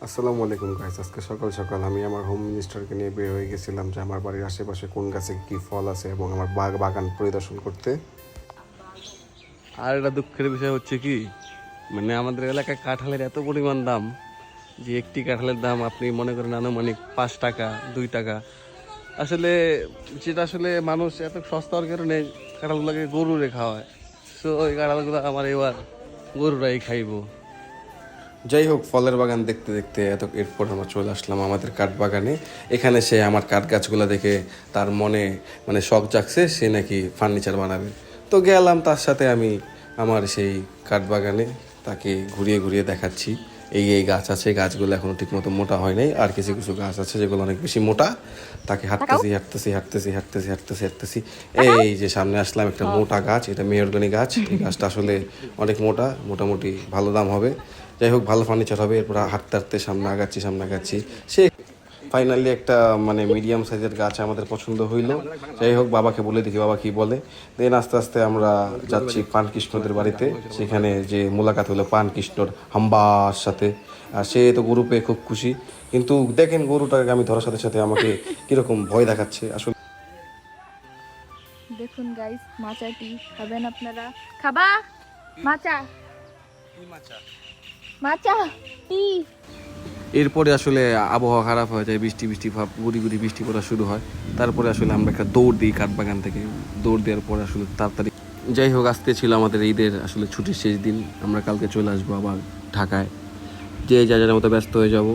আসসালামু আলাইকুম গাইস। আজকে সকাল সকাল আমি আমার হোম মিনিস্টারকে নিয়ে বের হয়ে গেছিলাম যে আমার বাড়ির আশেপাশে কোন গাছে কী ফল আছে এবং আমার বাগান পরিদর্শন করতে। আর একটা দুঃখের বিষয় হচ্ছে কি, মানে আমাদের এলাকায় কাঁঠালের এত পরিমাণ দাম যে একটি কাঁঠালের দাম আপনি মনে করেন আনুমানিক 5 টাকা 2 টাকা। আসলে যেটা আসলে মানুষ এত সস্তা হওয়ার কারণে কাঁঠালগুলোকে গরুরে খাওয়ায়। সো ওই কাঁঠালগুলো আমার এবার গরুরাই খাইবো। যাই হোক, ফলের বাগান দেখতে দেখতে এরপর আমরা চলে আসলাম আমাদের কাঠ বাগানে। এখানে সে আমার কাঠ গাছগুলো দেখে তার মনে শখ জাগছে, সে নাকি ফার্নিচার বানাবে। তো গেলাম তার সাথে আমি আমার সেই কাঠ বাগানে, তাকে ঘুরিয়ে ঘুরিয়ে দেখাচ্ছি এই গাছ আছে, গাছগুলো এখনো ঠিক মতো মোটা হয় নাই, আর কিছু কিছু গাছ আছে যেগুলো অনেক বেশি মোটা। তাকে হাঁটতেছি। এই যে সামনে আসলাম একটা মোটা গাছ, এটা মেহগনি গাছ। এই গাছটা আসলে অনেক মোটা, মোটামুটি ভালো দাম হবে। যাই হোক, ভালো ফার্নিচার হবে। এরপর হাঁটতে হাঁটতে সামনে আগাচ্ছি। সে ফাইনালি একটা মিডিয়াম সাইজের গাছ আমাদের পছন্দ হইলো। যাই হোক, বাবাকে বলে দেখি বাবা কি বলে। দেন আস্তে আস্তে আমরা যাচ্ছি পানকৃষ্ণদের বাড়িতে। সেখানে যে মোলাকাত হলো পানকৃষ্ণর হাম্বার সাথে। আর সে তো গরু পেয়ে খুব খুশি, কিন্তু দেখেন গরুটাকে আমি ধরার সাথে সাথে আমাকে কিরকম ভয় দেখাচ্ছে আসলে। দেখুন গাইস, মাচাটি খাবেন আপনারা? খাবা? মাচা মাচা টি। এরপরে আসলে আবহাওয়া খারাপ হয়ে যায়, বৃষ্টি বৃষ্টি ভাব, গুড়ি গুড়ি বৃষ্টি পড়া শুরু হয়। তারপরে আসলে আমরা একটা দৌড় দিই কাঠবাগান থেকে। দৌড় দেওয়ার পরে আসলে তাড়াতাড়ি, যাই হোক, আজকে ছিল আমাদের ঈদের আসলে ছুটির শেষ দিন। আমরা কালকে চলে আসবো আবার ঢাকায়। যে যার মতো ব্যস্ত হয়ে যাব।